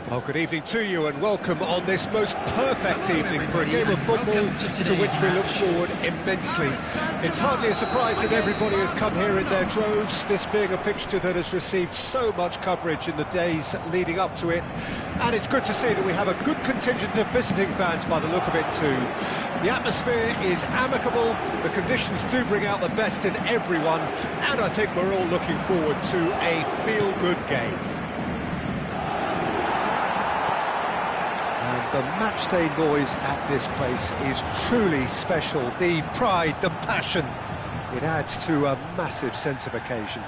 Well, good evening to you and welcome on this most perfect evening for a game of football to which we look forward immensely. It's hardly a surprise that everybody has come here in their droves, this being a fixture that has received so much coverage in the days leading up to it. And it's good to see that we have a good contingent of visiting fans by the look of it too. The atmosphere is amicable, the conditions do bring out the best in everyone, and I think we're all looking forward to a feel-good game. The matchday noise at this place is truly special. The pride, the passion, it adds to a massive sense of occasion.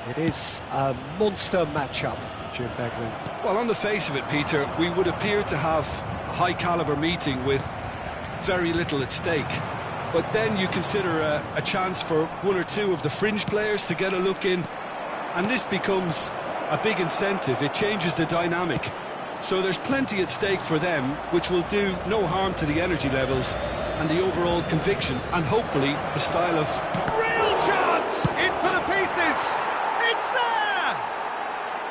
It is a monster matchup, Jim Beglin. Well, on the face of it, Peter, we would appear to have a high-caliber meeting with very little at stake. But then you consider a chance for one or two of the fringe players to get a look in, and this becomes a big incentive. It changes the dynamic. So there's plenty at stake for them, which will do no harm to the energy levels and the overall conviction, and hopefully the style of... Real chance! In for the pieces! It's there!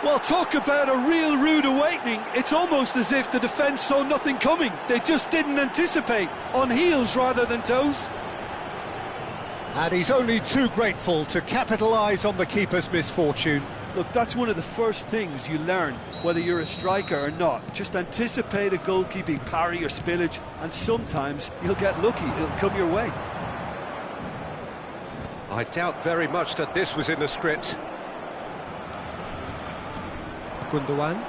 Well, talk about a real rude awakening. It's almost as if the defence saw nothing coming. They just didn't anticipate, on heels rather than toes. And he's only too grateful to capitalise on the keeper's misfortune. Look, that's one of the first things you learn, whether you're a striker or not. Just anticipate a goalkeeping parry or spillage, and sometimes you'll get lucky, it'll come your way. I doubt very much that this was in the script. Gundogan.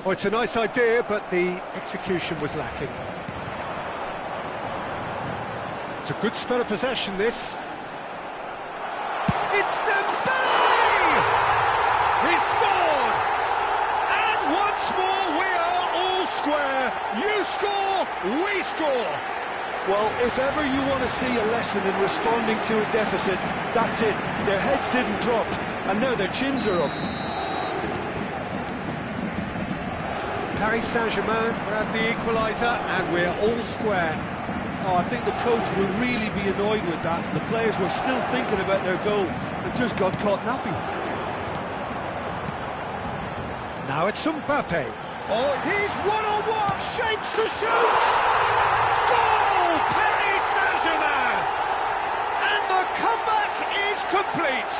Oh, it's a nice idea, but the execution was lacking. It's a good spell of possession, this. It's Dembele! He scored! And once more we are all square. You score, we score. Well, if ever you want to see a lesson in responding to a deficit, that's it. Their heads didn't drop, and now their chins are up. Paris Saint-Germain grab the equaliser, and we're all square. Oh, I think the coach will really be annoyed with that. The players were still thinking about their goal and just got caught napping. Now it's Mbappe. Oh, he's one-on-one, shapes to shoot! Goal! Paris Saint-Germain! And the comeback is complete!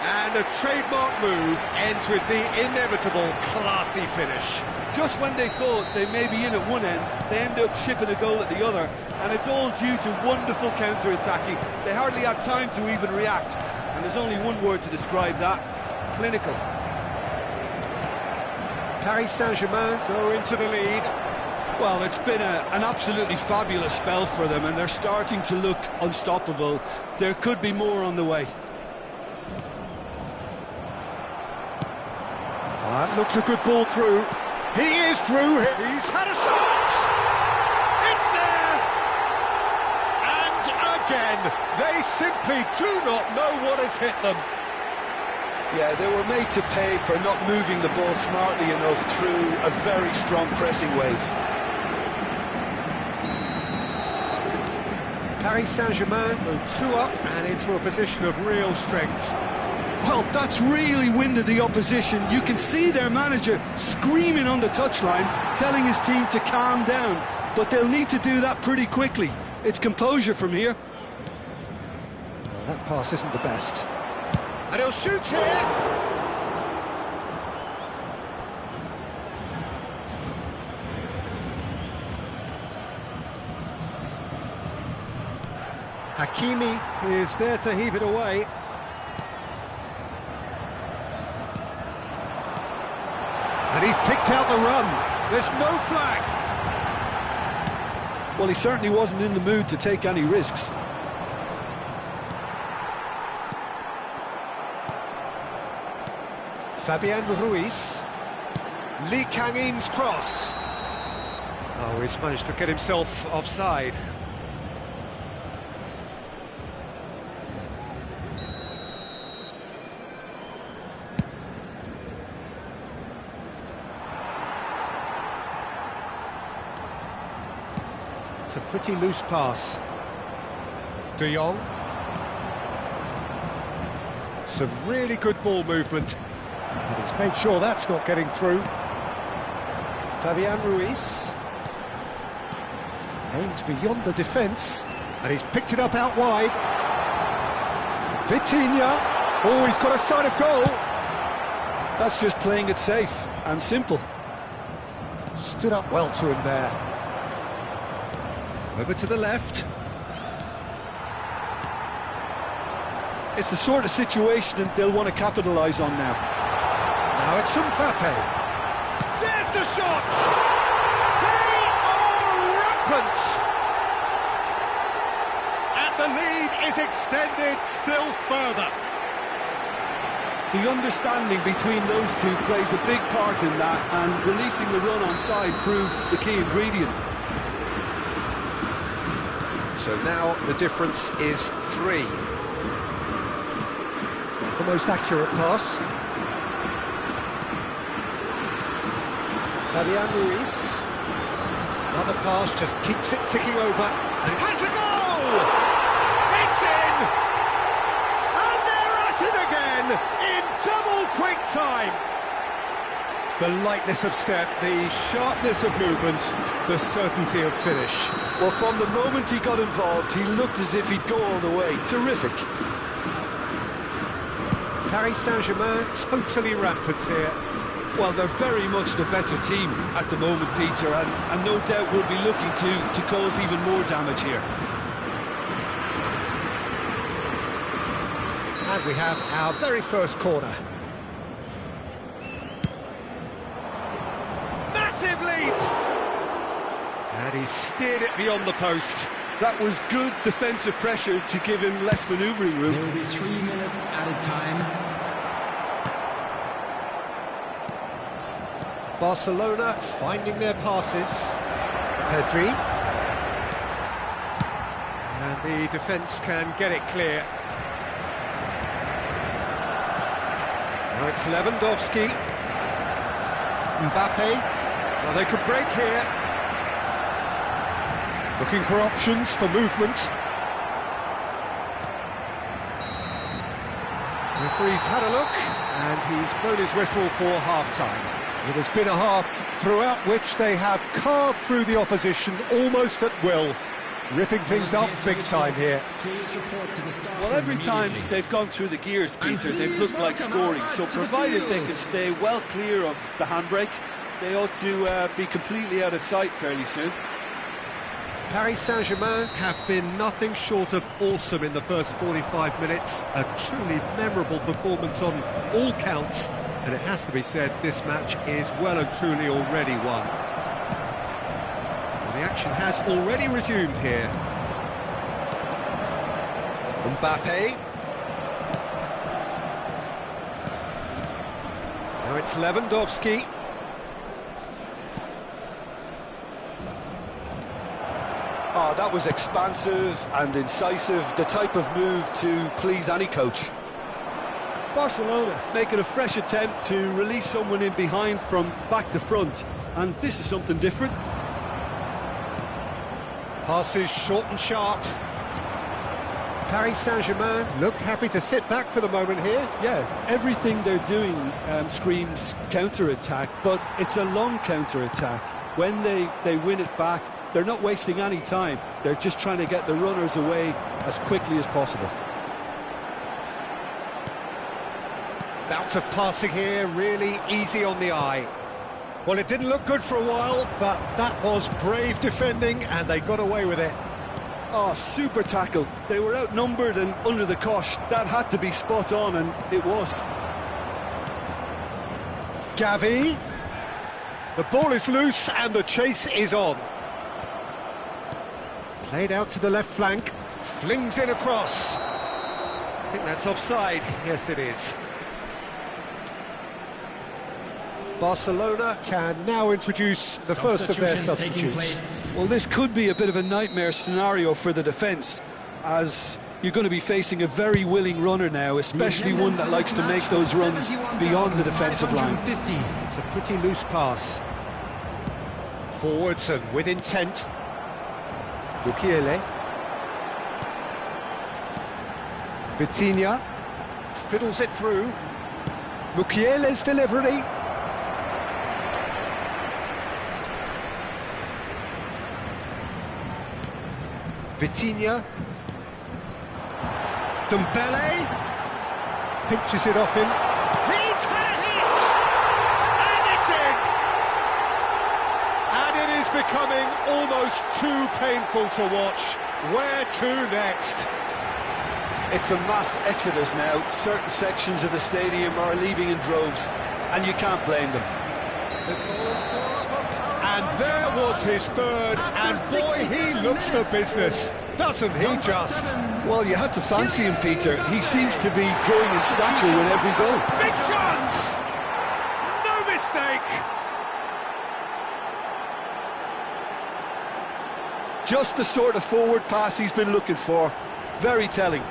And a trademark move ends with the inevitable classy finish. Just when they thought they may be in at one end, they end up shipping a goal at the other, and it's all due to wonderful counter-attacking. They hardly had time to even react, and there's only one word to describe that: clinical. Paris Saint-Germain go into the lead. Well, it's been an absolutely fabulous spell for them, and they're starting to look unstoppable. There could be more on the way. That looks a good ball through. He is through. He's had a shot! It's there! And again, they simply do not know what has hit them. Yeah, they were made to pay for not moving the ball smartly enough through a very strong pressing wave. Paris Saint-Germain go 2 up and into a position of real strength. Well, that's really winded the opposition. You can see their manager screaming on the touchline, telling his team to calm down, but they'll need to do that pretty quickly. It's composure from here. Well, that pass isn't the best. And he'll shoot here! Hakimi is there to heave it away. And he's picked out the run. There's no flag. Well, he certainly wasn't in the mood to take any risks. Fabian Ruiz. Lee Kang-in's cross. Oh, he's managed to get himself offside. It's a pretty loose pass. De Jong. Some really good ball movement. And he's made sure that's not getting through. Fabian Ruiz aimed beyond the defence, and he's picked it up out wide. Vitinha, oh, he's got a sight of goal. That's just playing it safe and simple. Stood up well to him there. Over to the left. It's the sort of situation that they'll want to capitalise on now. Now it's Mbappe. There's the shot! They are rampant! And the lead is extended still further. The understanding between those two plays a big part in that, and releasing the run on side proved the key ingredient. So now the difference is 3. The most accurate pass. Fabian Ruiz. Another pass, just keeps it ticking over. And it has a goal! It's in! And they're at it again in double quick time. The lightness of step, the sharpness of movement, the certainty of finish. Well, from the moment he got involved, he looked as if he'd go all the way. Terrific. Paris Saint-Germain totally rampant here. Well, they're very much the better team at the moment, Peter, and no doubt will be looking to cause even more damage here. And we have our very first corner. Massive leap! And he steered it beyond the post. That was good defensive pressure to give him less manoeuvring room. There will be 3 minutes added time. Barcelona finding their passes. Pedri. And the defence can get it clear. Now it's Lewandowski. Mbappe. Well, they could break here. Looking for options for movement. The referee's had a look, and he's blown his whistle for half-time. It has been a half throughout which they have carved through the opposition almost at will, ripping things up big time here. Well, every time they've gone through the gears, Peter, they've looked like scoring, so provided they can stay well clear of the handbrake, they ought to be completely out of sight fairly soon. Paris Saint-Germain have been nothing short of awesome in the first 45 minutes. A truly memorable performance on all counts, and it has to be said, this match is well and truly already won. Well, the action has already resumed here. Mbappe. Now it's Lewandowski. Oh, that was expansive and incisive, the type of move to please any coach. Barcelona making a fresh attempt to release someone in behind from back to front, and this is something different. Passes short and sharp. Paris Saint-Germain look happy to sit back for the moment here. Yeah, everything they're doing screams counter-attack, but it's a long counter-attack. When they win it back, they're not wasting any time. They're just trying to get the runners away as quickly as possible. Bout of passing here, really easy on the eye. Well, it didn't look good for a while, but that was brave defending, and they got away with it. Oh, super tackle. They were outnumbered and under the cosh. That had to be spot on, and it was. Gavi. The ball is loose, and the chase is on. Played out to the left flank, flings in across. I think that's offside. Yes, it is. Barcelona can now introduce the first of their substitutes. Well, this could be a bit of a nightmare scenario for the defence, as you're going to be facing a very willing runner now, especially one that likes to make those runs beyond the defensive line. It's a pretty loose pass. Forwards and with intent. Mukiele. Vitinha fiddles it through. Mukiele's delivery. Vitinha. Dembele. Pinches it off him. He's had a hit! And it's in! And it is becoming almost too painful to watch. Where to next? It's a mass exodus now. Certain sections of the stadium are leaving in droves, and you can't blame them. And there was his third, and boy, he looks the business, doesn't he just? Well, you had to fancy him, Peter. He seems to be growing in stature with every goal. Big chance! No mistake! Just the sort of forward pass he's been looking for. Very telling.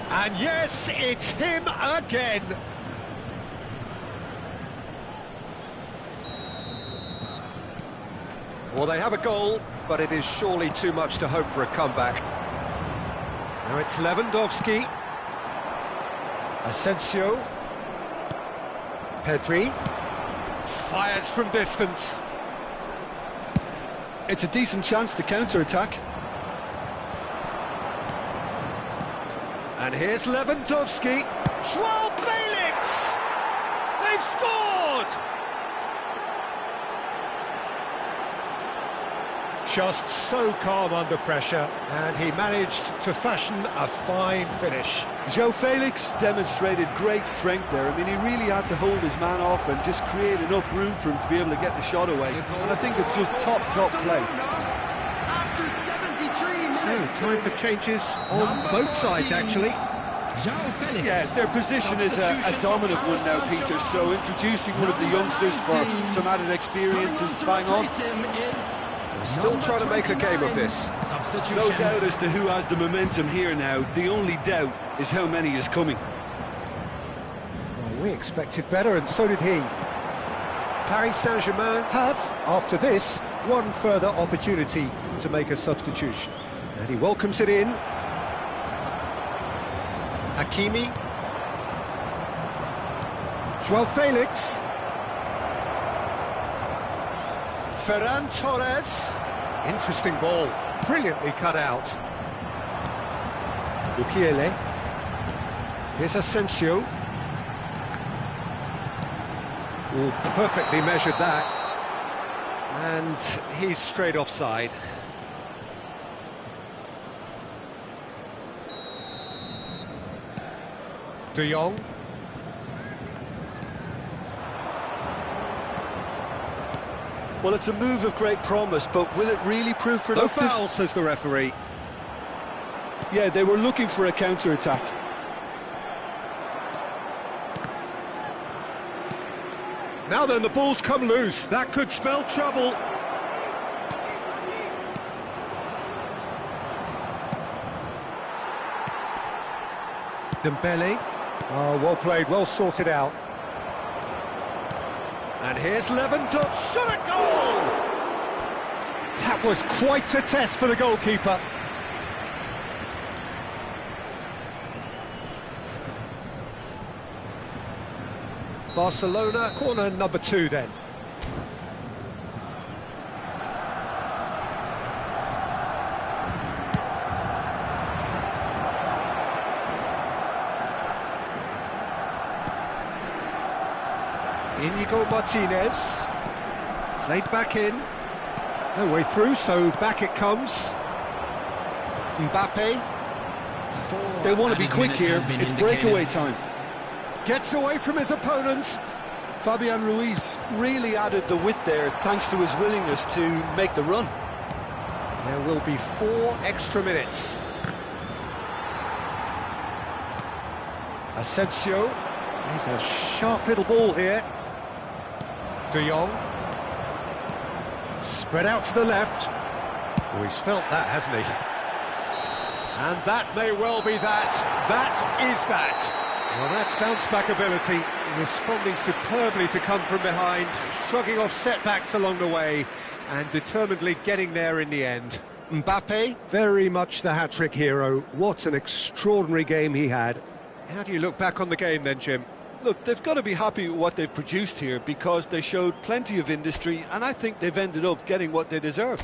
And yes, it's him again. Well, they have a goal, but it is surely too much to hope for a comeback. Now it's Lewandowski. Asensio. Pedri. Fires from distance. It's a decent chance to counter-attack. And here's Lewandowski. Joao Felix! They've scored! Just so calm under pressure, and he managed to fashion a fine finish. Joao Felix demonstrated great strength there. I mean, he really had to hold his man off and just create enough room for him to be able to get the shot away. And I think it's just top play. So, time for changes on both sides, actually. Yeah, their position is a dominant one now, Peter, so introducing one of the youngsters for some added experience is bang on. Still trying to make a game of this. No doubt as to who has the momentum here now. The only doubt is how many is coming. Well, we expected better, and so did he. Paris Saint-Germain have, after this, one further opportunity to make a substitution. And he welcomes it in. Hakimi. Joao Felix. Ferran Torres. Interesting ball. Brilliantly cut out. Mukiele. Here's Asensio. Oh, perfectly measured that. And he's straight offside. De Jong. Well, it's a move of great promise, but will it really prove No productive? foul, says the referee. Yeah, they were looking for a counter-attack. Now then, the ball's come loose. That could spell trouble. Dembele. Oh, well played, well sorted out. And here's Lewandowski. Shot a goal! That was quite a test for the goalkeeper. Barcelona, corner number 2 then. Inigo Martinez, played back in, no way through, so back it comes. Mbappe. They want to be quick here, it's breakaway time. Gets away from his opponents. Fabian Ruiz really added the width there thanks to his willingness to make the run. There will be 4 extra minutes. Asensio, he's a sharp little ball here. De Jong, spread out to the left. Oh, he's felt that, hasn't he? And that may well be that. That is that. Well, that's bounce-back ability, responding superbly to come from behind, shrugging off setbacks along the way, and determinedly getting there in the end. Mbappe, very much the hat-trick hero. What an extraordinary game he had. How do you look back on the game then, Jim? Look, they've got to be happy with what they've produced here because they showed plenty of industry, and I think they've ended up getting what they deserve.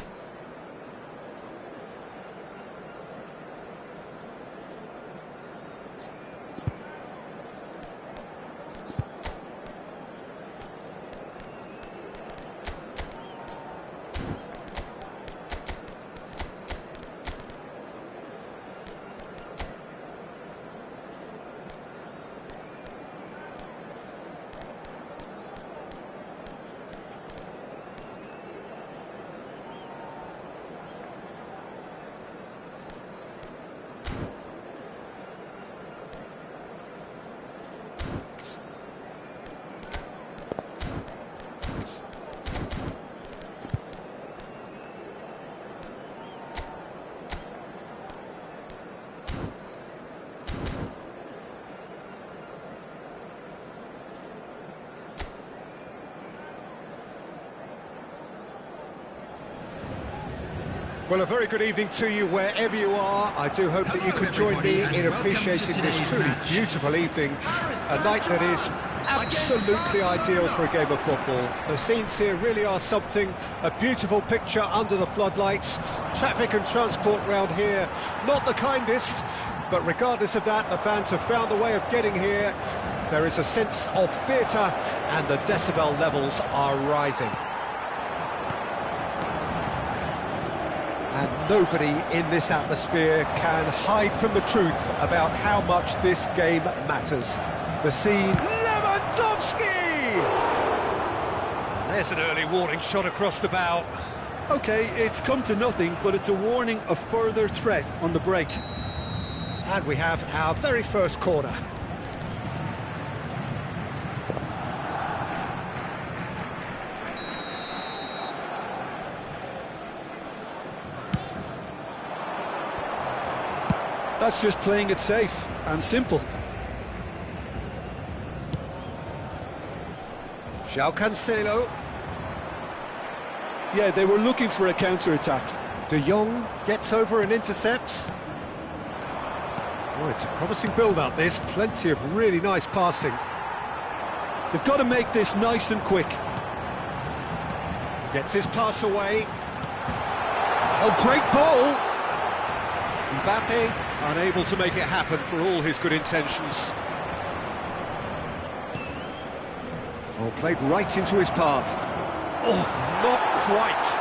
Well, a very good evening to you wherever you are. I do hope that you can join me in appreciating this truly beautiful evening, a night that is absolutely ideal for a game of football. The scenes here really are something, a beautiful picture under the floodlights. Traffic and transport round here, not the kindest, but regardless of that, the fans have found a way of getting here. There is a sense of theatre and the decibel levels are rising. And nobody in this atmosphere can hide from the truth about how much this game matters. The scene, Lewandowski! There's an early warning shot across the bow. OK, it's come to nothing, but it's a warning of further threat on the break. And we have our very first corner. That's just playing it safe and simple. João Cancelo. Yeah, they were looking for a counter-attack. De Jong gets over and intercepts. Oh, it's a promising build-up, this. Plenty of really nice passing. They've got to make this nice and quick. Gets his pass away. Oh, great ball! Mbappe unable to make it happen for all his good intentions. Oh, played right into his path. Oh, not quite.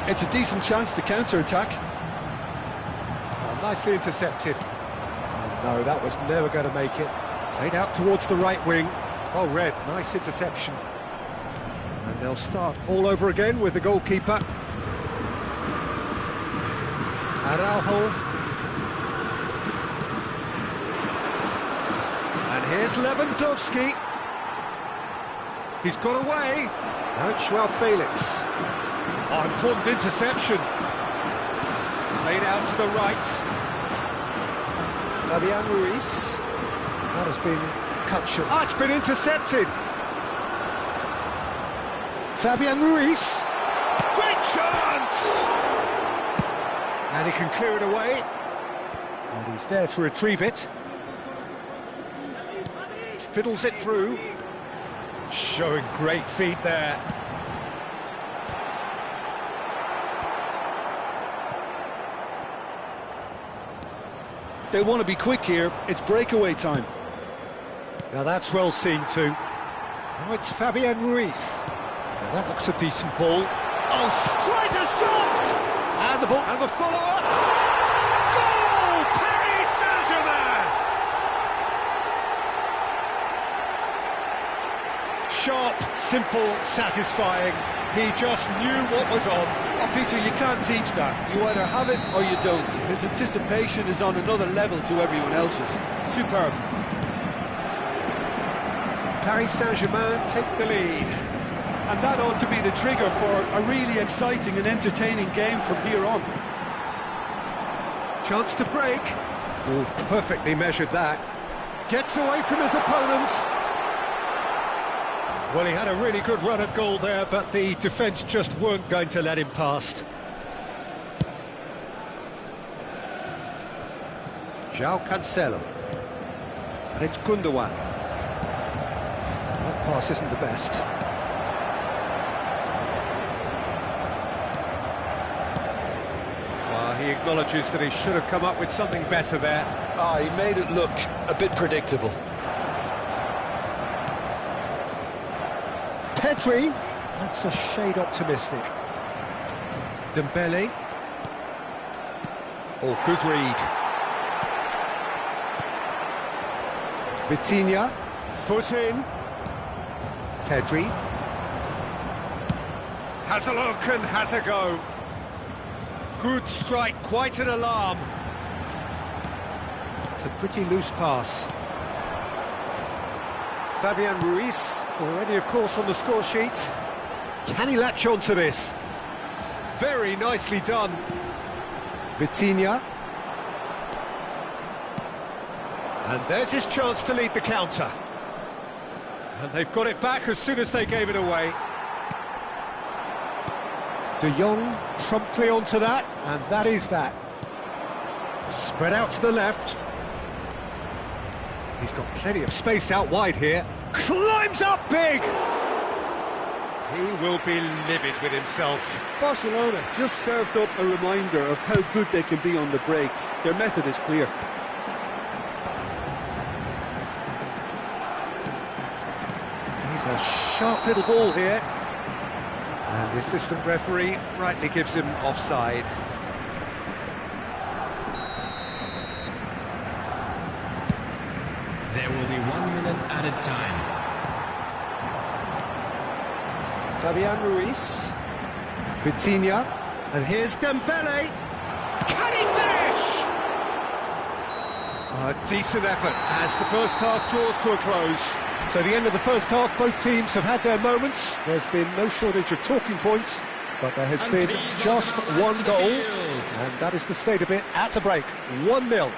It's a decent chance to counter-attack. Oh, nicely intercepted. Oh, no, that was never going to make it. Played out towards the right wing. Oh, Red, nice interception. And they'll start all over again with the goalkeeper. Araujo. And here's Lewandowski. He's got away. Now it's João Felix. Oh, important interception. Played out to the right. Fabian Ruiz. That has been cut short. Ah, it's been intercepted. Fabian Ruiz. Great chance! And he can clear it away. And he's there to retrieve it. Fiddles it through. Showing great feet there. They want to be quick here. It's breakaway time. Now that's well seen too. Now it's Fabian Ruiz. Now that looks a decent ball. Oh, tries a shot! And the ball, and the follow-up! Goal! Paris Saint-Germain! Sharp, simple, satisfying. He just knew what was on. Oh, Peter, you can't teach that. You either have it or you don't. His anticipation is on another level to everyone else's. Superb. Paris Saint-Germain take the lead. And that ought to be the trigger for a really exciting and entertaining game from here on. Chance to break. Oh, perfectly measured that. Gets away from his opponents. Well, he had a really good run at goal there, but the defence just weren't going to let him past. João Cancelo. And it's Gundogan. That pass isn't the best. Well, he acknowledges that he should have come up with something better there. Ah, he made it look a bit predictable. Pedri, that's a shade optimistic. Dembele. Oh, good read. Vitinha, foot in. Pedri. Has a look and has a go. Good strike, quite an alarm. It's a pretty loose pass. Fabian Ruiz, already of course on the score sheet. Can he latch on to this? Very nicely done. Vitinha. And there's his chance to lead the counter. And they've got it back as soon as they gave it away. De Jong promptly onto that, and that is that. Spread out to the left. He's got plenty of space out wide here. Climbs up big! He will be livid with himself. Barcelona just served up a reminder of how good they can be on the break. Their method is clear. He's a sharp little ball here. And the assistant referee rightly gives him offside. There will be 1 minute added time. Fabian Ruiz. Vitinha. And here's Dembele. Can he finish? A decent effort as the first half draws to a close. So the end of the first half, both teams have had their moments. There's been no shortage of talking points, but there has been just one goal, and that is the state of it at the break. 1-0.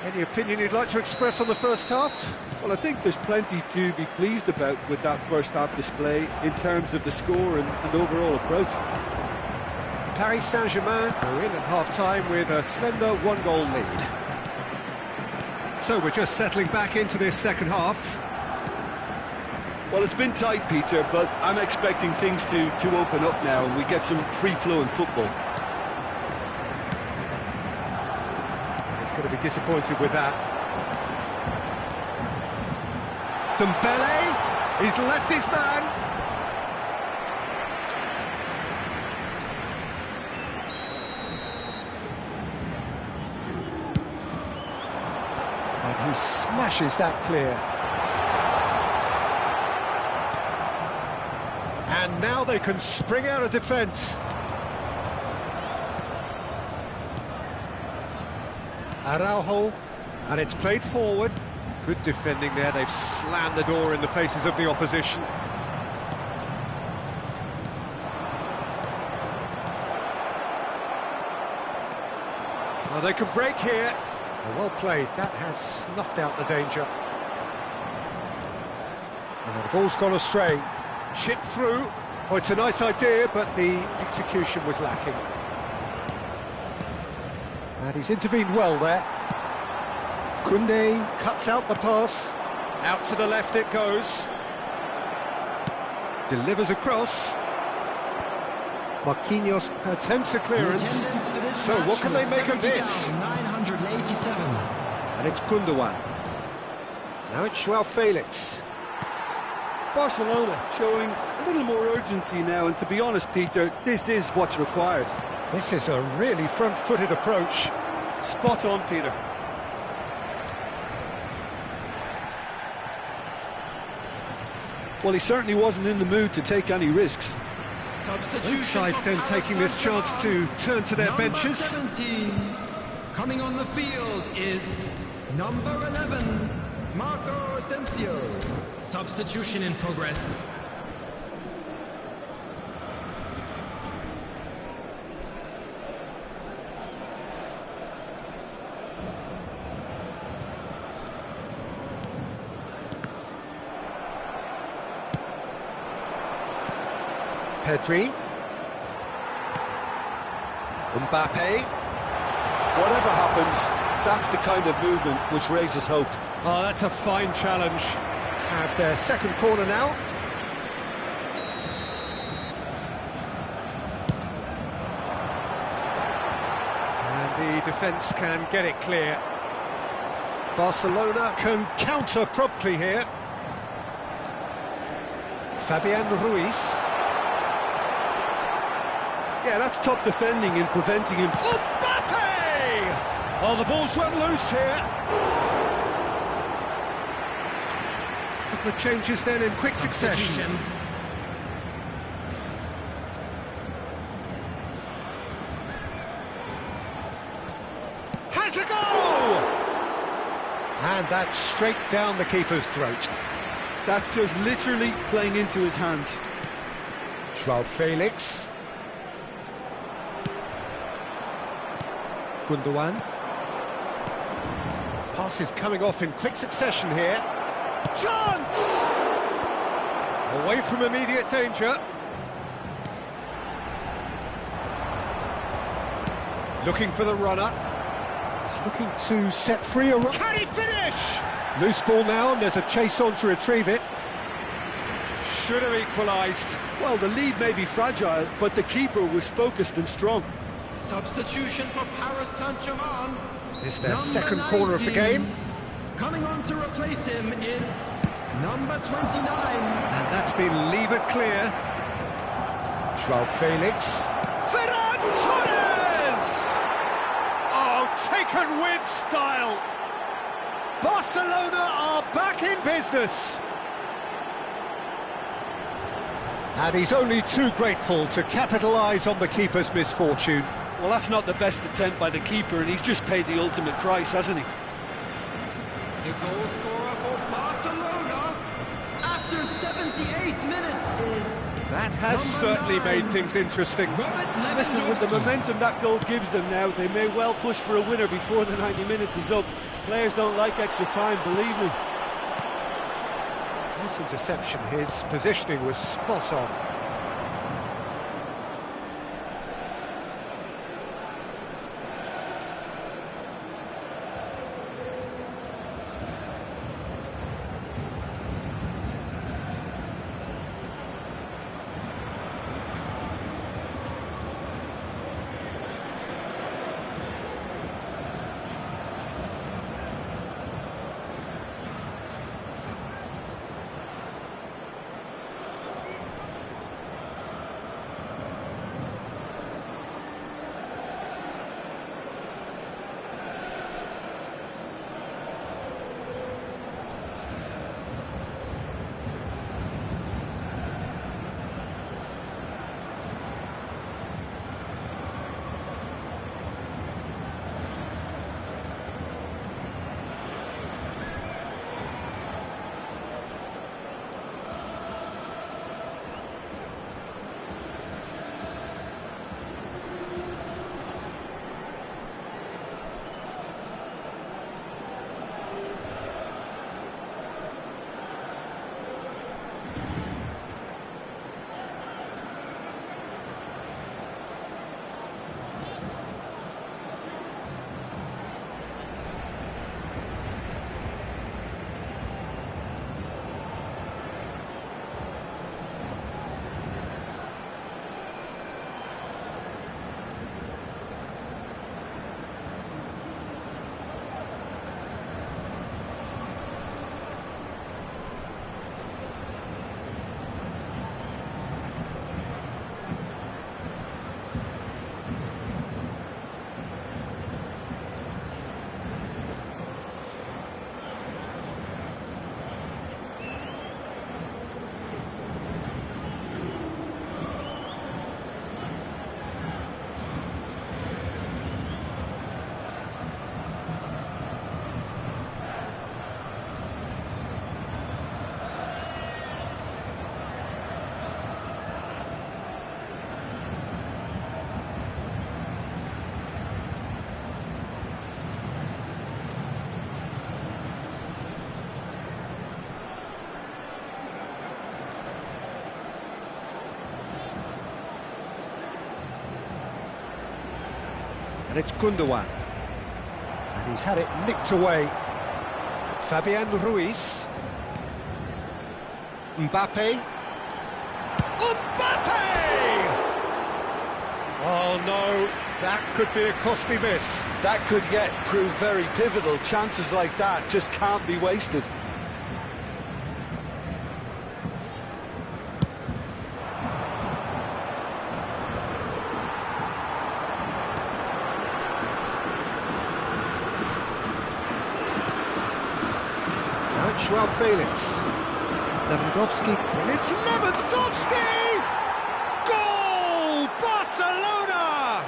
Any opinion you'd like to express on the first half? Well, I think there's plenty to be pleased about with that first half display in terms of the score and overall approach. Paris Saint-Germain are in at half-time with a slender one-goal lead. So we're just settling back into this second half. Well, it's been tight, Peter, but I'm expecting things to open up now and we get some free-flowing football. He's going to be disappointed with that. Dembele, he's left his man. And he smashes that clear. And now they can spring out of defence. Araujo, and it's played forward. Good defending there, they've slammed the door in the faces of the opposition. Well, they can break here. Well played, that has snuffed out the danger. And the ball's gone astray. Chipped through. Oh, it's a nice idea, but the execution was lacking. And he's intervened well there. Koundé cuts out the pass. Out to the left it goes. Delivers across. Marquinhos attempts a clearance. So what can they make of this? 987. And it's Gundogan. Now it's João Felix. Barcelona showing a little more urgency now, and to be honest, Peter, this is what's required. This is a really front-footed approach. Spot on, Peter. Well, he certainly wasn't in the mood to take any risks. Both sides then taking this chance to turn to their benches. 17. Coming on the field is number 11, Marco Asensio. Substitution in progress. Pedri. Mbappe. Whatever happens, That's the kind of movement which raises hope. Oh, that's a fine challenge. Have their second corner now. And the defence can get it clear. Barcelona can counter promptly here. Fabian Ruiz. Yeah, that's top defending and preventing him. Mbappe! Oh, the ball's run loose here. Couple of changes then in quick succession. Has a goal! And that's straight down the keeper's throat. That's just literally playing into his hands. Joao Felix. Gundogan. Passes coming off in quick succession here. Chance! Away from immediate danger. Looking for the runner. He's looking to set free a run. Can he finish? Loose ball now, and there's a chase on to retrieve it. Should have equalised. Well, the lead may be fragile, but the keeper was focused and strong. Substitution for Paris Saint-Germain. It's their second corner of the game. Coming on to replace him is number 29. And that's been lever clear. Joao Felix. Ferran Torres! Oh, taken with style. Barcelona are back in business. And he's only too grateful to capitalise on the keeper's misfortune. Well, that's not the best attempt by the keeper, and he's just paid the ultimate price, hasn't he? The goal scorer for Barcelona after 78 minutes is... That has certainly made things interesting. Listen, with the momentum that goal gives them now, they may well push for a winner before the 90 minutes is up. Players don't like extra time, believe me. Nice interception, his positioning was spot on. And it's Gundogan. He's had it nicked away. Fabian Ruiz. Mbappe. Mbappe! Oh no, that could be a costly miss. That could yet prove very pivotal. Chances like that just can't be wasted. Joao Felix. Lewandowski. And it's Lewandowski! Goal! Barcelona!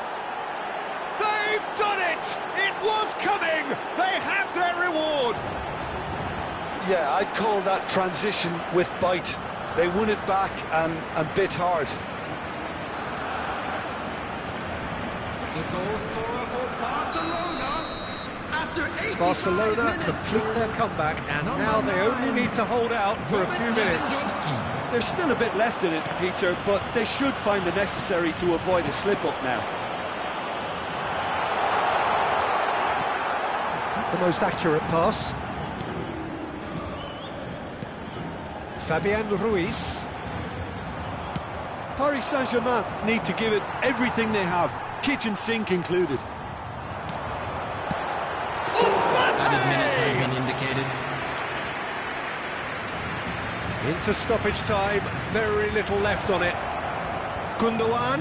They've done it! It was coming! They have their reward! Yeah, I'd call that transition with bite. They won it back and bit hard. The goal scorer for Barcelona. After 85 Barcelona minutes, complete their comeback, and now they only need to hold out for a few minutes. There's still a bit left in it, Peter, but they should find the necessary to avoid a slip-up now. The most accurate pass. Fabian Ruiz. Paris Saint-Germain need to give it everything they have, kitchen sink included. Into stoppage time, very little left on it. Gundogan.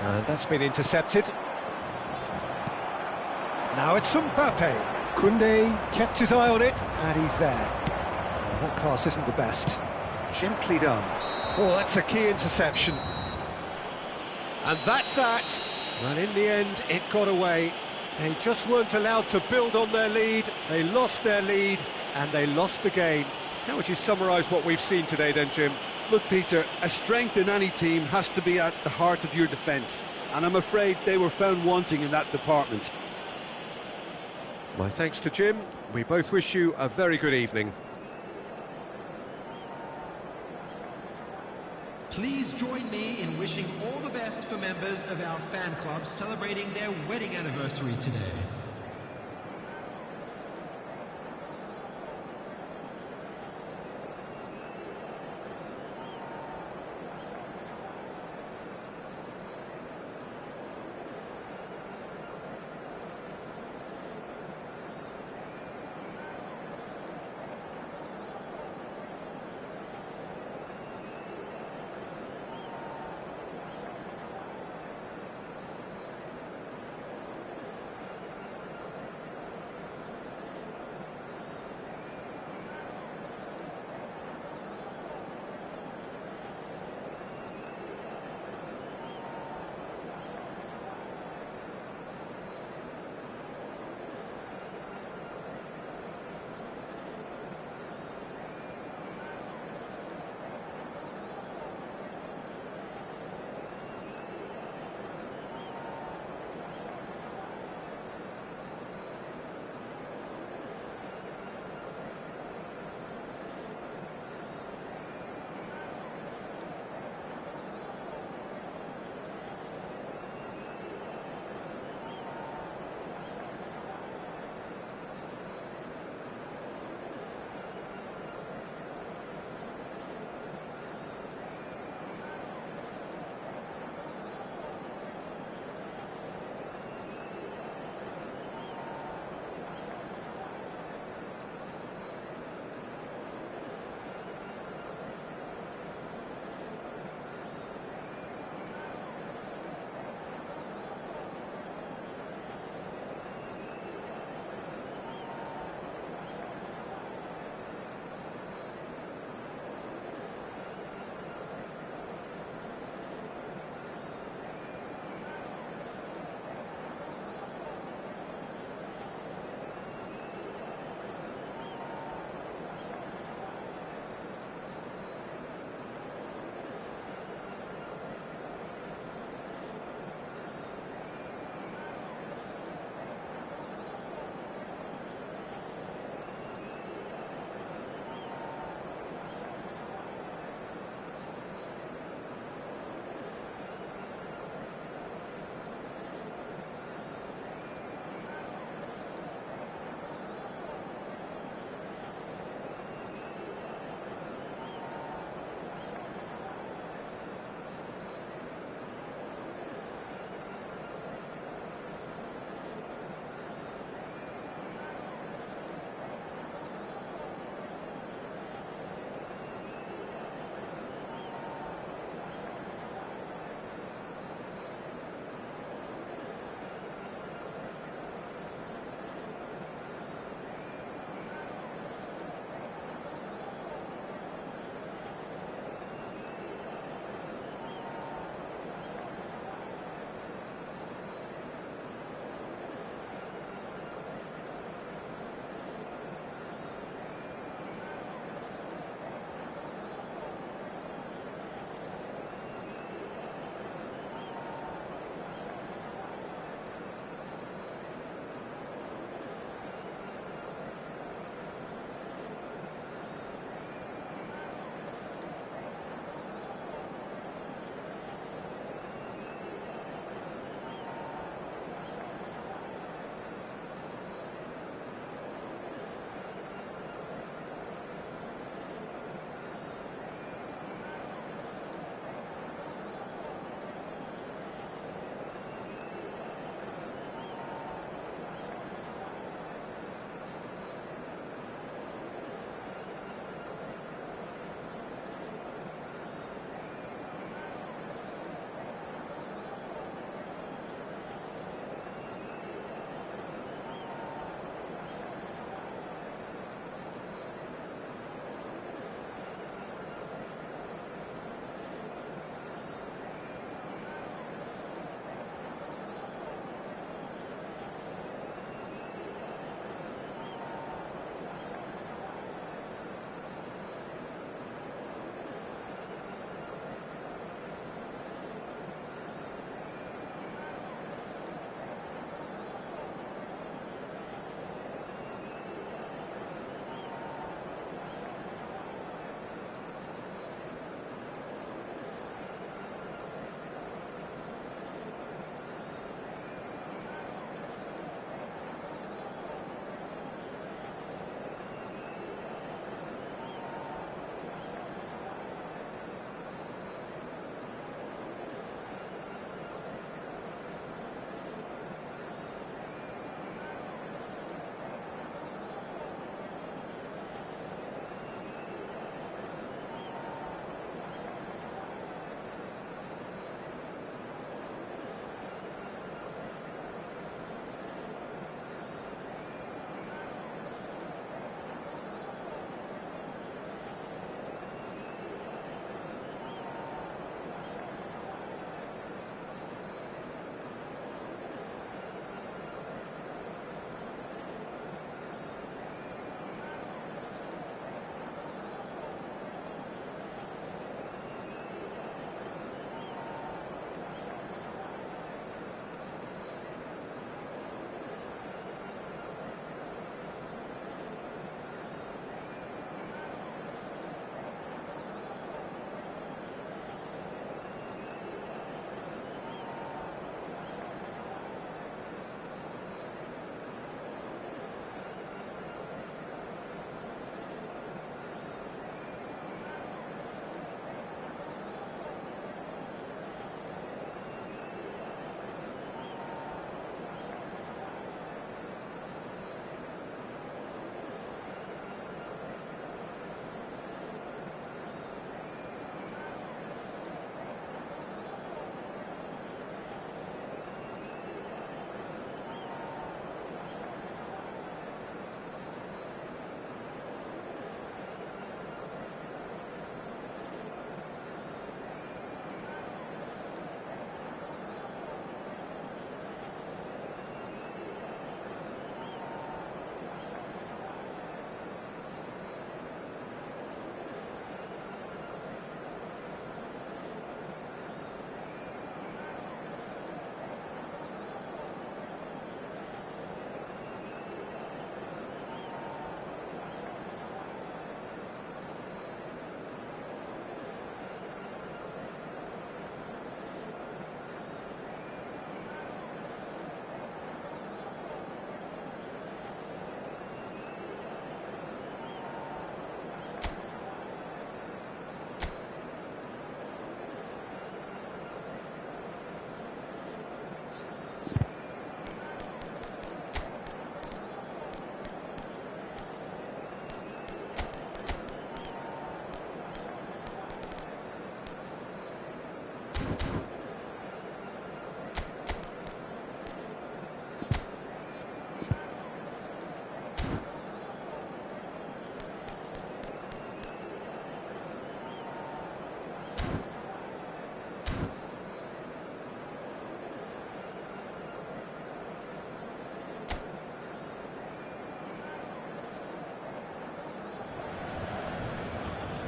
And that's been intercepted. Now it's Mbappe. Koundé kept his eye on it, and he's there. Well, that pass isn't the best. Gently done. Oh, that's a key interception. And that's that. And in the end, it got away. They just weren't allowed to build on their lead. They lost their lead, and they lost the game. How would you summarise what we've seen today then, Jim? Look, Peter, a strength in any team has to be at the heart of your defence, and I'm afraid they were found wanting in that department. My thanks to Jim. We both wish you a very good evening. Please join me in wishing all the best for members of our fan club celebrating their wedding anniversary today.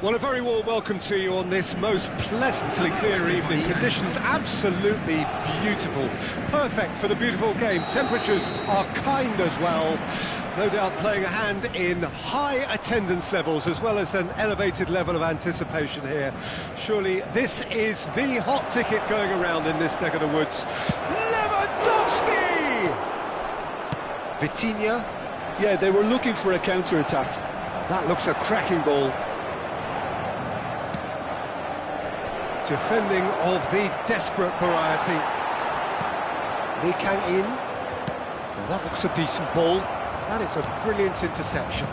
Well, a very warm welcome to you on this most pleasantly clear evening. Conditions absolutely beautiful. Perfect for the beautiful game. Temperatures are kind as well. No doubt playing a hand in high attendance levels as well as an elevated level of anticipation here. Surely this is the hot ticket going around in this neck of the woods. Lewandowski! Vitinha. Yeah, they were looking for a counter-attack. That looks a cracking ball. Defending of the desperate variety. Lee Kang-in. Well, that looks a decent ball. That is a brilliant interception.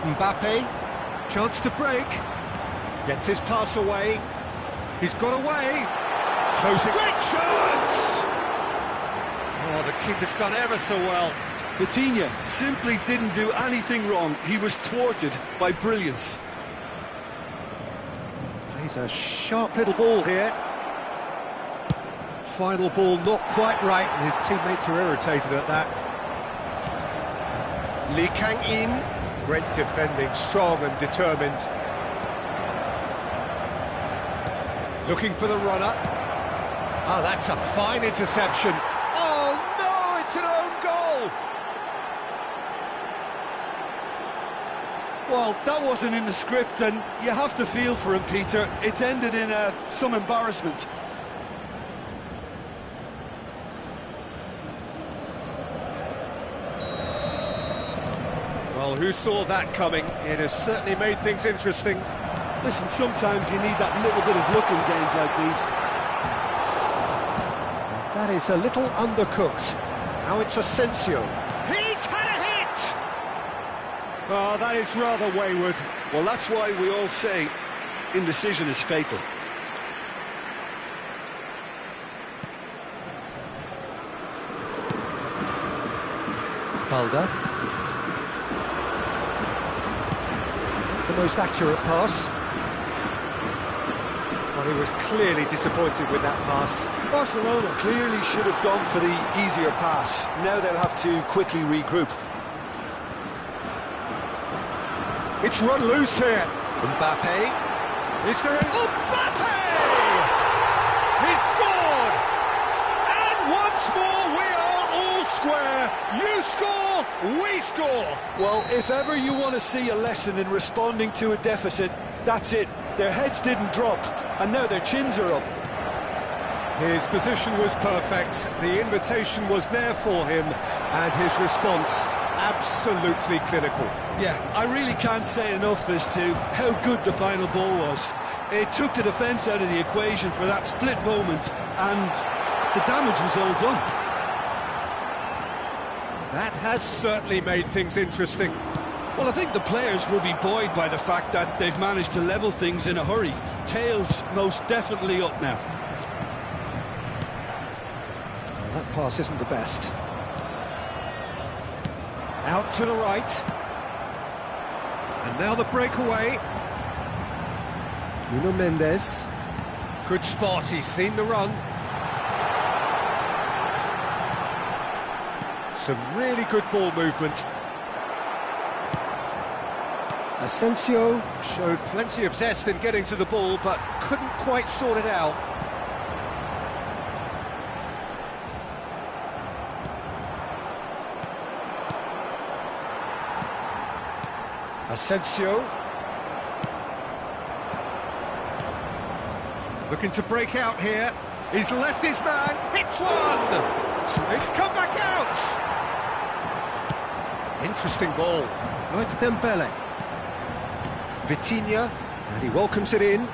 Mbappe, chance to break. Gets his pass away. He's got away. Closing. Great chance! Oh, the keeper's done ever so well. Vitinha simply didn't do anything wrong. He was thwarted by brilliance. Plays a sharp little ball here. Final ball not quite right, and his teammates are irritated at that. Lee Kang-in, great defending, strong and determined. Looking for the runner. Oh, that's a fine interception. Oh no, it's an own goal! Well, that wasn't in the script, and you have to feel for him, Peter. It's ended in some embarrassment. Well, who saw that coming? It has certainly made things interesting. Listen, sometimes you need that little bit of luck in games like these. That is a little undercooked. Now it's Asensio. He's had a hit! Oh, that is rather wayward. Well, that's why we all say indecision is fatal. Bola. The most accurate pass. Well, he was clearly disappointed with that pass. Barcelona clearly should have gone for the easier pass. Now they'll have to quickly regroup. It's run loose here. Mbappe. Is there an... Mbappe! He scored! And once more we are all square. You score, we score. Well, if ever you want to see a lesson in responding to a deficit, that's it. Their heads didn't drop, and now their chins are up. His position was perfect, the invitation was there for him, and his response absolutely clinical. Yeah, I really can't say enough as to how good the final ball was. It took the defence out of the equation for that split moment, and the damage was all done. That has certainly made things interesting. Well, I think the players will be buoyed by the fact that they've managed to level things in a hurry. Tails most definitely up now. Well, that pass isn't the best. Out to the right. And now the breakaway. Nuno Mendes. Good spot, he's seen the run. Some really good ball movement. Asensio showed plenty of zest in getting to the ball, but couldn't quite sort it out. Asensio. Looking to break out here. He's left his man, hits one! It's come back out! Interesting ball. Oh, it's Dembele. Vitinha, and he welcomes it in.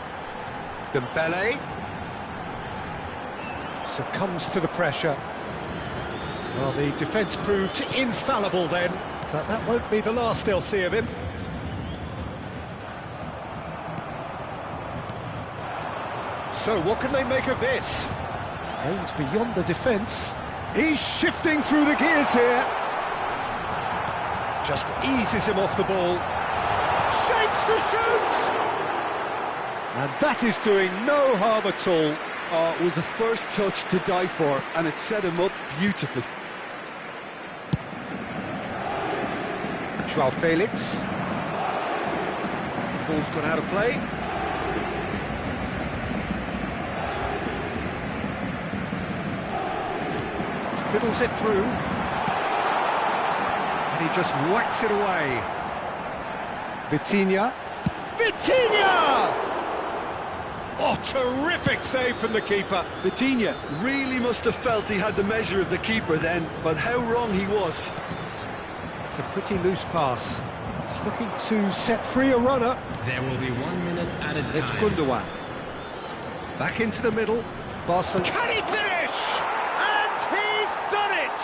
Dembele succumbs to the pressure. Well, the defence proved infallible then, but that won't be the last they'll see of him. So, what can they make of this? Aims beyond the defence. He's shifting through the gears here. Just eases him off the ball. Shapes to shoot! And that is doing no harm at all. Oh, it was the first touch to die for, and it set him up beautifully. Joao Felix. ball's gone out of play. Fiddles it through. And he just whacks it away. Vitinha. Vitinha! Oh, terrific save from the keeper. Vitinha really must have felt he had the measure of the keeper then, but how wrong he was. It's a pretty loose pass. He's looking to set free a runner. There will be 1 minute added time. It's Gundogan. Back into the middle. Barcelona. Can he finish? And he's done it!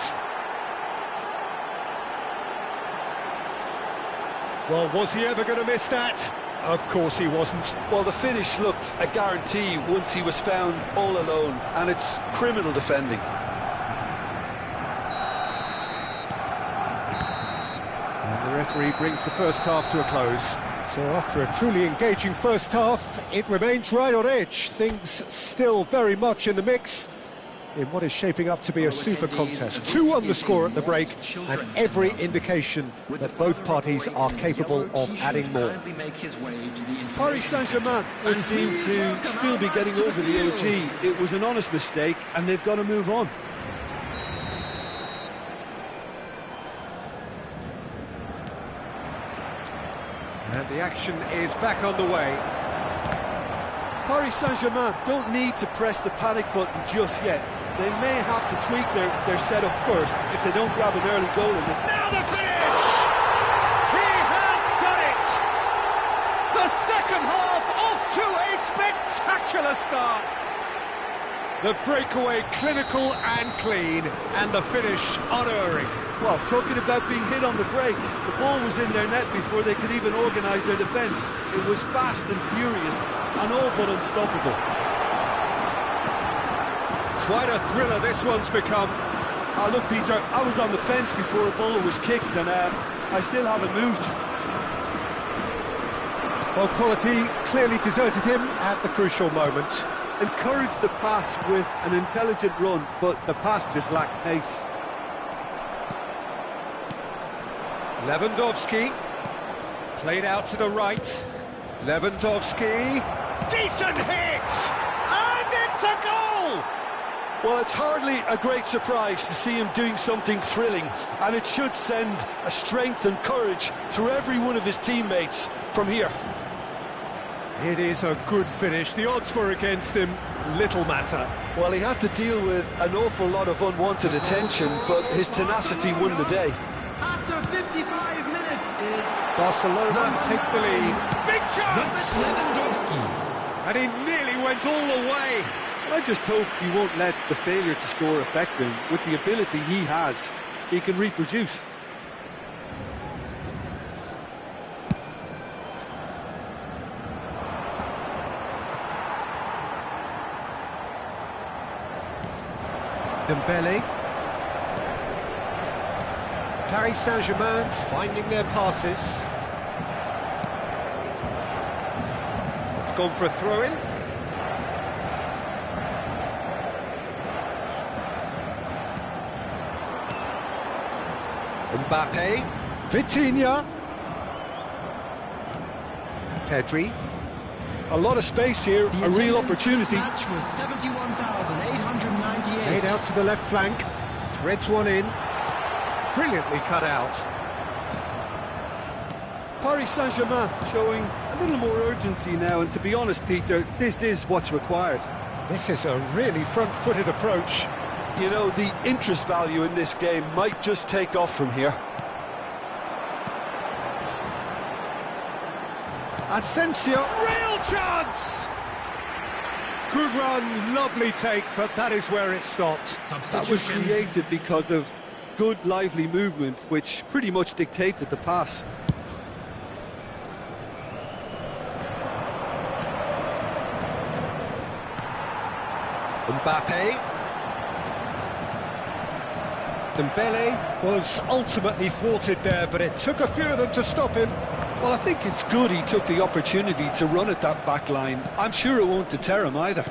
Well, was he ever going to miss that? Of course he wasn't. Well, the finish looked a guarantee once he was found all alone, and it's criminal defending. And the referee brings the first half to a close. So after a truly engaging first half, it remains right on edge. Things still very much in the mix in what is shaping up to be a super contest. 2-1 the score at the break, and every indication that both parties are capable of adding more. Paris Saint-Germain would seem to still be getting over the OG. It was an honest mistake, and they've got to move on. And the action is back on the way. Paris Saint-Germain don't need to press the panic button just yet. They may have to tweak their setup first if they don't grab an early goal in this. Now the finish! He has done it! The second half off to a spectacular start. The breakaway clinical and clean, and the finish unerring. Well, talking about being hit on the break, the ball was in their net before they could even organise their defence. It was fast and furious, and all but unstoppable. Quite a thriller this one's become. Oh, look, Peter, I was on the fence before a ball was kicked, and I still haven't moved. Well, quality clearly deserted him at the crucial moment. Encouraged the pass with an intelligent run, but the pass just lacked pace. Lewandowski, played out to the right. Lewandowski, decent hit! And it's a goal! Well, it's hardly a great surprise to see him doing something thrilling, and it should send a strength and courage through every one of his teammates from here. It is a good finish. The odds were against him, little matter. Well, he had to deal with an awful lot of unwanted attention, but his tenacity won the day. After 55 minutes is... Barcelona take the lead. Big chance! Lewandowski. And he nearly went all the way. I just hope he won't let the failure to score affect him. With the ability he has, he can reproduce. Dembele. Paris Saint-Germain finding their passes. It's gone for a throw-in. Mbappe. Vitinha. Pedri. A lot of space here, a real opportunity. The match was 71,898. Made out to the left flank. Threads one in. Brilliantly cut out. Paris Saint-Germain showing a little more urgency now, and to be honest, Peter, this is what's required. This is a really front-footed approach. You know, the interest value in this game might just take off from here. Asensio, real chance! Good run, lovely take, but that is where it stopped. That was created because of good, lively movement, which pretty much dictated the pass. Mbappe. Dembele was ultimately thwarted there, but it took a few of them to stop him. Well, I think it's good he took the opportunity to run at that back line. I'm sure it won't deter him either.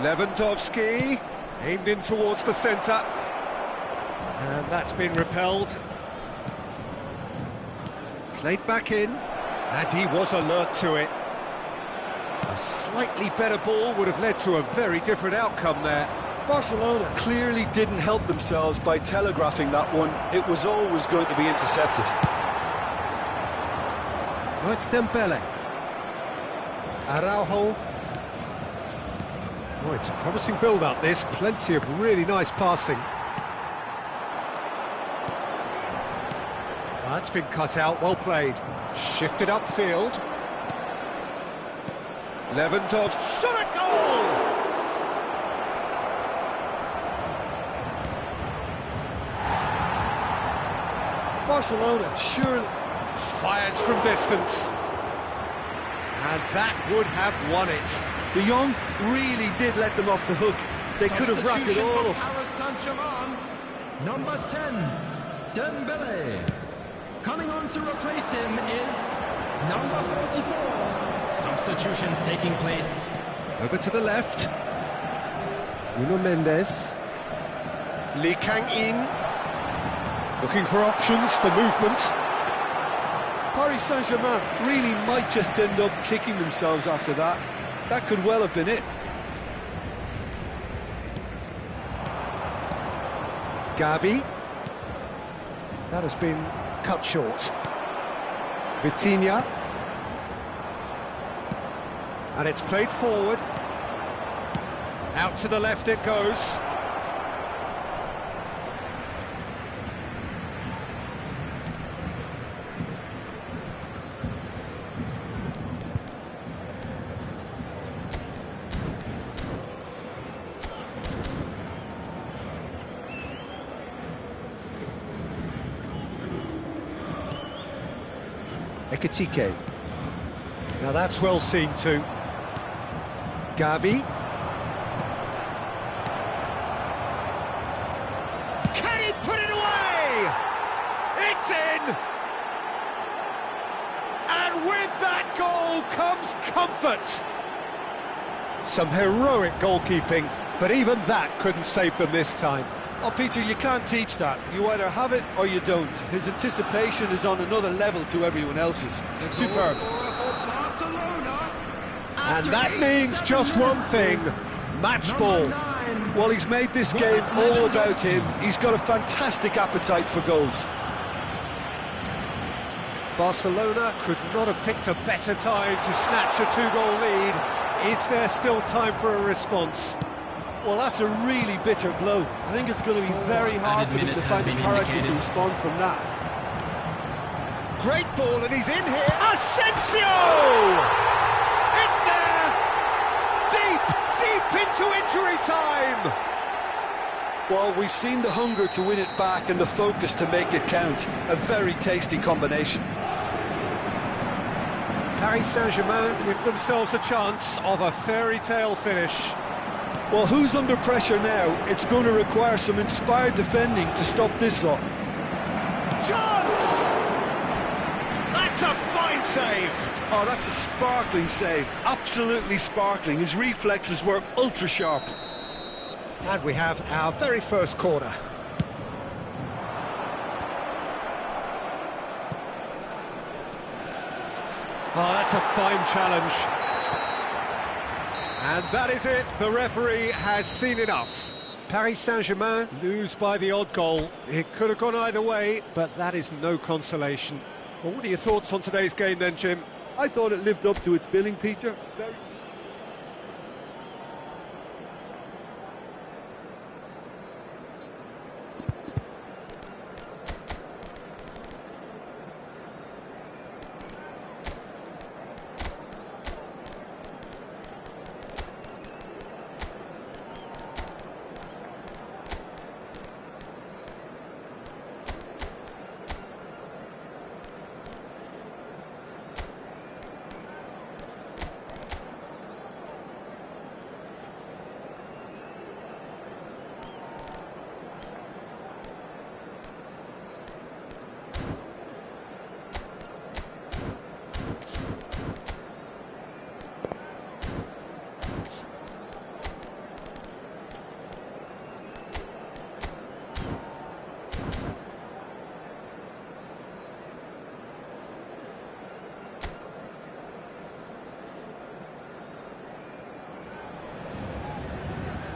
Lewandowski, aimed in towards the centre. And that's been repelled. Played back in, and he was alert to it. A slightly better ball would have led to a very different outcome there. Barcelona clearly didn't help themselves by telegraphing that one. It was always going to be intercepted. Oh, it's Dembele. Araujo. Oh, it's a promising build-up, this. Plenty of really nice passing. That's been cut out, well played. Shifted upfield. Lewandowski shot a goal! Barcelona surely Fires from distance. And that would have won it. De Jong really did let them off the hook. They could have wrapped it all up. Paris Saint-Germain, number 10, Dembele. Coming on to replace him is number 44. Substitutions taking place. Over to the left. Nuno Mendes. Lee Kang-in. Looking for options for movement. Paris Saint-Germain really might just end up kicking themselves after that. That could well have been it. Gavi. That has been cut short. Vitinha. And it's played forward. Out to the left it goes. Ekitike. Now that's well seen too. Gavi. Can he put it away? It's in! And with that goal comes comfort. Some heroic goalkeeping, but even that couldn't save them this time. Oh, Peter, you can't teach that. You either have it or you don't. His anticipation is on another level to everyone else's. Superb. And that means just one thing, match ball. Well, he's made this game all about him. He's got a fantastic appetite for goals. Barcelona could not have picked a better time to snatch a two-goal lead. Is there still time for a response? Well, that's a really bitter blow. I think it's going to be very hard for them to find the character to respond from that. Great ball, and he's in here. Asensio! It's there! Deep into injury time! Well, we've seen the hunger to win it back and the focus to make it count. A very tasty combination. Paris Saint-Germain give themselves a chance of a fairy tale finish. Well, who's under pressure now? It's going to require some inspired defending to stop this lot. Chance! That's a fine save! Oh, that's a sparkling save. Absolutely sparkling. His reflexes were ultra sharp. And we have our very first corner. Oh, that's a fine challenge. And that is it. The referee has seen enough. Paris Saint-Germain lose by the odd goal. It could have gone either way, but that is no consolation. Well, what are your thoughts on today's game then, Jim? I thought it lived up to its billing, Peter.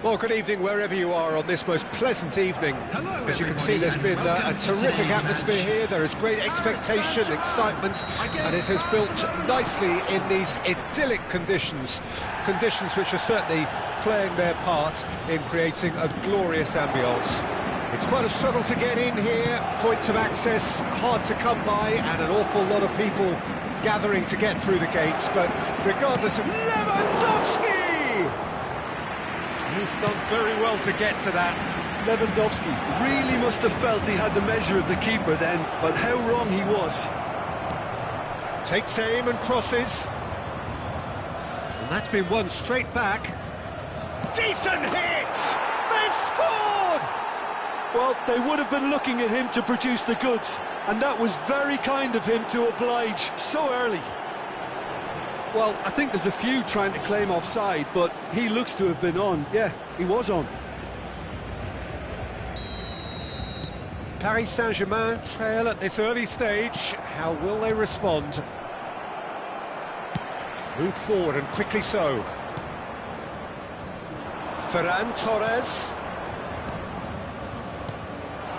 Well, good evening wherever you are on this most pleasant evening. Hello, As you can see, everybody, there's been and welcome a to terrific today's atmosphere match. here. There is great expectation, excitement, and it has built nicely in these idyllic conditions. Conditions which are certainly playing their part in creating a glorious ambience. It's quite a struggle to get in here, points of access hard to come by, and an awful lot of people gathering to get through the gates, but regardless of Lewandowski! He's done very well to get to that. Lewandowski really must have felt he had the measure of the keeper then, but how wrong he was. Takes aim and crosses. And that's been won straight back. Decent hit! They've scored! Well, they would have been looking at him to produce the goods, and that was very kind of him to oblige so early. Well, I think there's a few trying to claim offside, but he looks to have been on. Yeah, he was on. Paris Saint-Germain trail at this early stage. How will they respond? Move forward, and quickly so. Ferran Torres.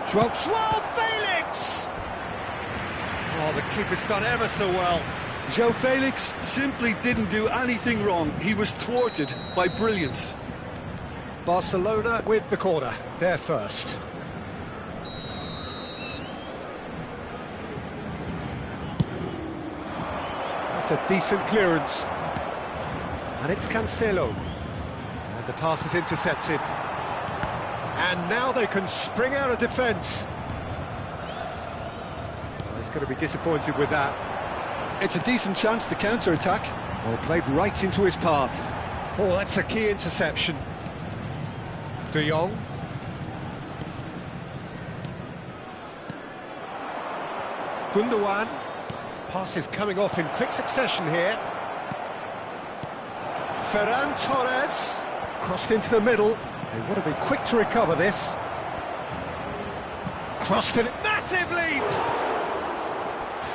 Joao Felix! Oh, the keeper's done ever so well. Joao Felix simply didn't do anything wrong. He was thwarted by brilliance. Barcelona with the corner, they're first. That's a decent clearance. And it's Cancelo. And the pass is intercepted. And now they can spring out of defence. Well, he's going to be disappointed with that. It's a decent chance to counter-attack. Well, played right into his path. Oh, that's a key interception. De Jong. Gundogan. Pass is coming off in quick succession here. Ferran Torres. Crossed into the middle. They want to be quick to recover this. Crossed in. Massive leap!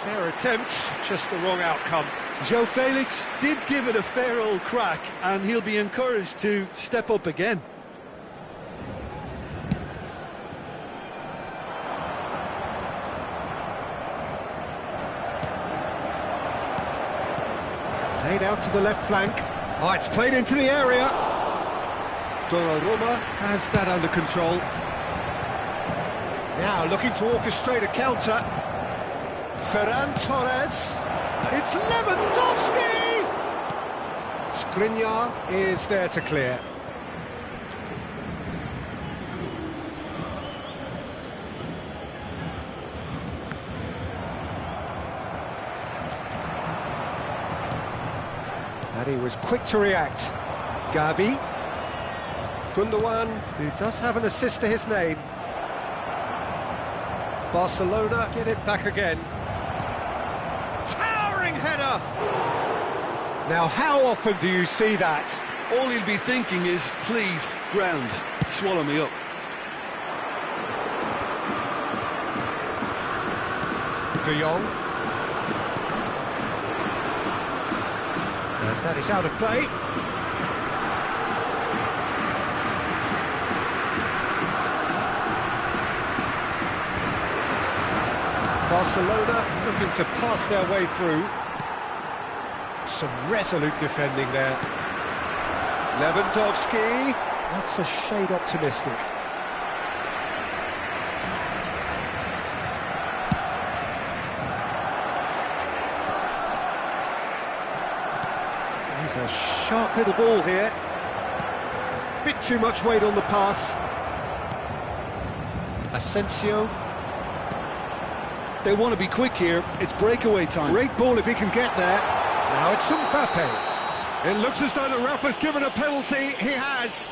Fair attempt, just the wrong outcome. Joao Felix did give it a fair old crack, and he'll be encouraged to step up again. Played out to the left flank. Oh, it's played into the area. Donnarumma has that under control. Now looking to orchestrate a counter. Ferran Torres. It's Lewandowski! Skriniar is there to clear. And he was quick to react. Gavi. Gundogan, who does have an assist to his name. Barcelona get it back again. Towering header! Now, how often do you see that? All he'll be thinking is, please, ground, swallow me up. De Jong. And that is out of play. Barcelona looking to pass their way through. Some resolute defending there. Lewandowski. That's a shade optimistic. He's a sharp little ball here. Bit too much weight on the pass. Asensio. They want to be quick here. It's breakaway time. Great ball if he can get there. Now it's Mbappe. It looks as though the ref has given a penalty. He has.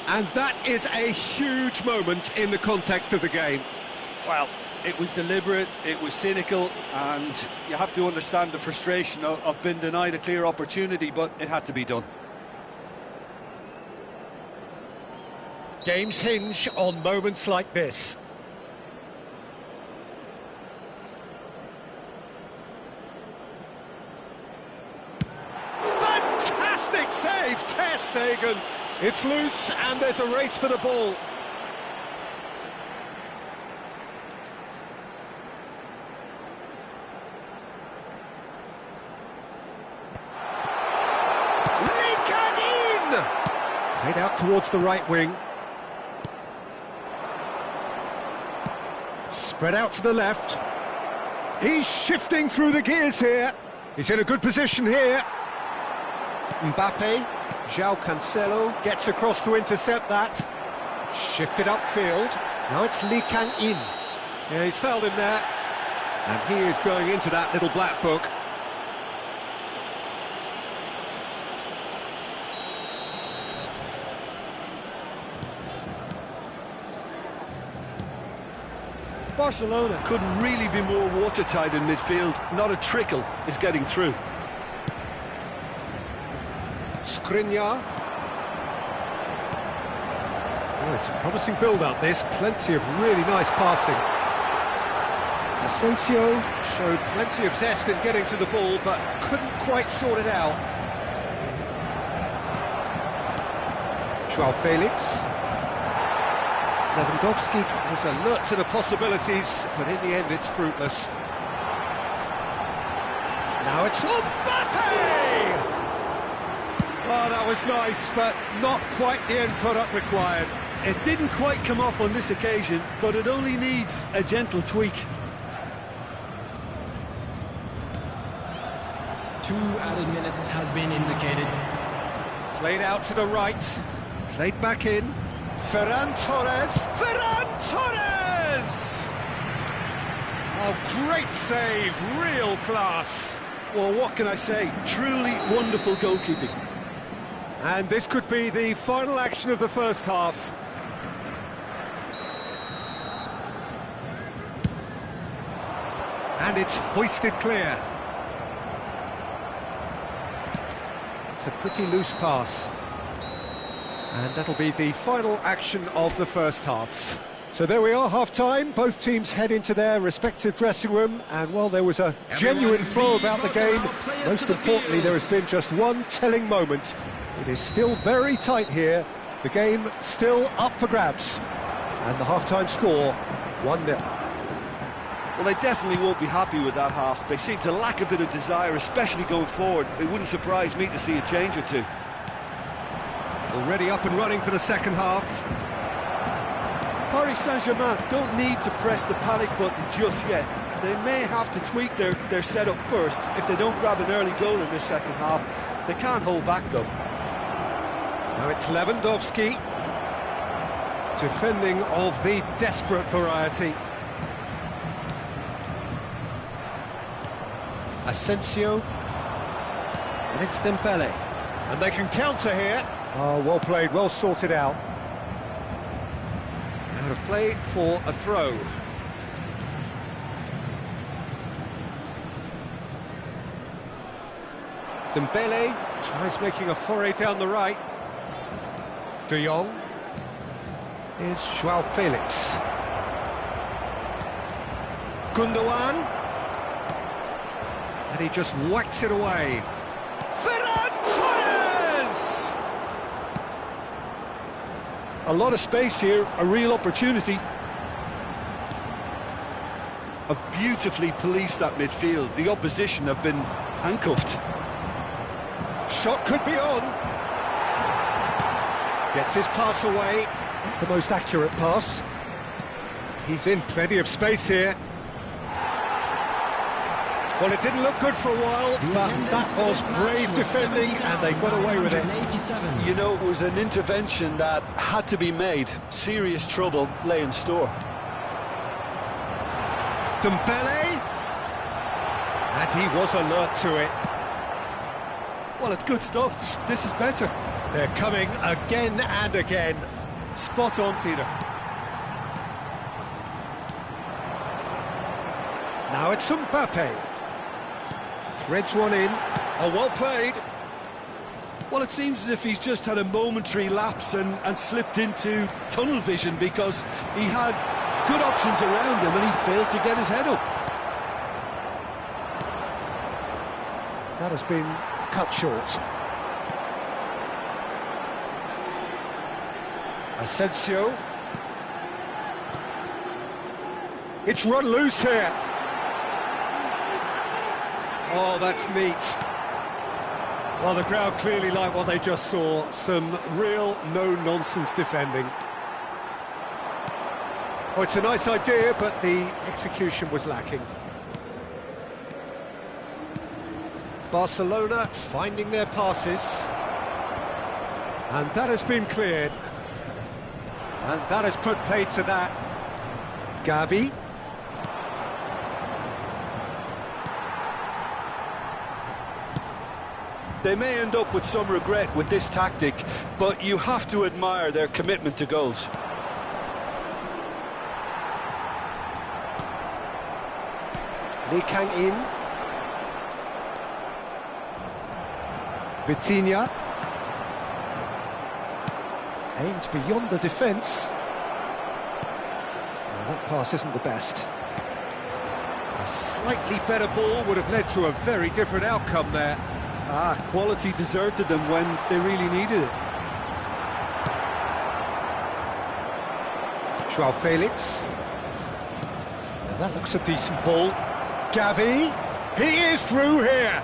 And that is a huge moment in the context of the game. Well, it was deliberate, it was cynical, and you have to understand the frustration of being denied a clear opportunity, but it had to be done. Games hinge on moments like this. Fantastic save, Ter Stegen. It's loose, and there's a race for the ball. Played out towards the right wing. Spread out to the left. He's shifting through the gears here. He's in a good position here. Mbappe, João Cancelo gets across to intercept that. Shifted upfield. Now it's Lee Kang-in. Yeah, he's fouled him there. And he is going into that little black book. Barcelona couldn't really be more watertight in midfield. Not a trickle is getting through. Skriniar. Oh, it's a promising build-up, this. Plenty of really nice passing. Asensio showed plenty of zest in getting to the ball, but couldn't quite sort it out. João Felix. Lewandowski was alert to the possibilities, but in the end it's fruitless. Now it's Mbappe! Oh, that was nice, but not quite the end product required. It didn't quite come off on this occasion, but it only needs a gentle tweak. 2 added minutes has been indicated. Played out to the right, played back in. Ferran Torres! Oh, great save, real class. Well, what can I say? Truly wonderful goalkeeping. And this could be the final action of the first half. And it's hoisted clear. It's a pretty loose pass. And that'll be the final action of the first half. So there we are, half-time. Both teams head into their respective dressing room. And while there was a genuine flow about the game, most importantly, there has been just one telling moment. It is still very tight here. The game still up for grabs. And the half-time score, 1-0. Well, they definitely won't be happy with that half. They seem to lack a bit of desire, especially going forward. It wouldn't surprise me to see a change or two. Already up and running for the second half. Paris Saint-Germain don't need to press the panic button just yet. They may have to tweak their setup first. If they don't grab an early goal in this second half, they can't hold back though. Now it's Lewandowski, defending of the desperate variety. Asensio, and it's Dembele. And they can counter here. Oh, well played, well sorted out. Out of play for a throw. Dembele tries making a foray down the right. De Jong. Here's João Felix. Gundogan. And he just whacks it away. Ferran Torres! A lot of space here, a real opportunity. Have beautifully policed that midfield. The opposition have been handcuffed. Shot could be on. Gets his pass away. The most accurate pass. He's in plenty of space here. Well, it didn't look good for a while, but that was brave defending, and they got away with it. You know, it was an intervention that had to be made. Serious trouble lay in store. Dembele, and he was alert to it. Well, it's good stuff. This is better. They're coming again and again. Spot on, Peter. Now it's Mbappe. Threads one in. Oh, well played. Well, it seems as if he's just had a momentary lapse and slipped into tunnel vision because he had good options around him and he failed to get his head up. That has been cut short. Asensio. It's run loose here. Oh, that's neat. Well, the crowd clearly like what they just saw. Some real no-nonsense defending. Oh, it's a nice idea, but the execution was lacking. Barcelona finding their passes. And that has been cleared. And that has put paid to that. Gavi. They may end up with some regret with this tactic, but you have to admire their commitment to goals. Lee Kang-in. Vitinha. Aims beyond the defence. Well, that pass isn't the best. A slightly better ball would have led to a very different outcome there. Quality deserted them when they really needed it. Joao Felix. Now that looks a decent ball. Gavi. He is through here.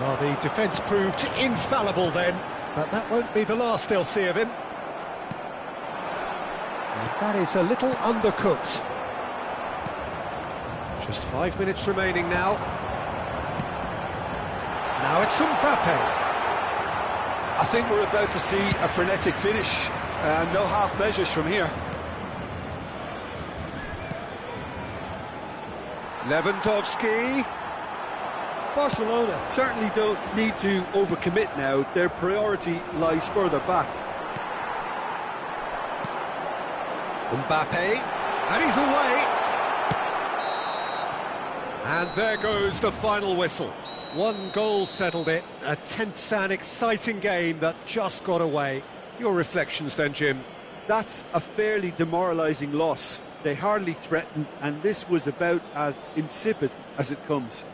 Well, the defence proved infallible then, but that won't be the last they'll see of him. And that is a little undercooked. Just 5 minutes remaining now. Now it's Mbappe. I think we're about to see a frenetic finish. No half measures from here. Lewandowski. Barcelona certainly don't need to overcommit now. Their priority lies further back. Mbappe. And he's away. And there goes the final whistle. One goal settled it. A tense and exciting game that just got away. Your reflections then, Jim? That's a fairly demoralising loss. They hardly threatened, and this was about as insipid as it comes.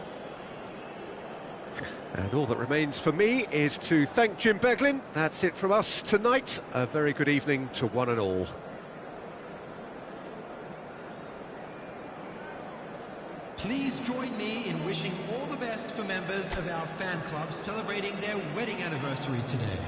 And all that remains for me is to thank Jim Beglin. That's it from us tonight. A very good evening to one and all. Please join me in wishing all the best for members of our fan club celebrating their wedding anniversary today.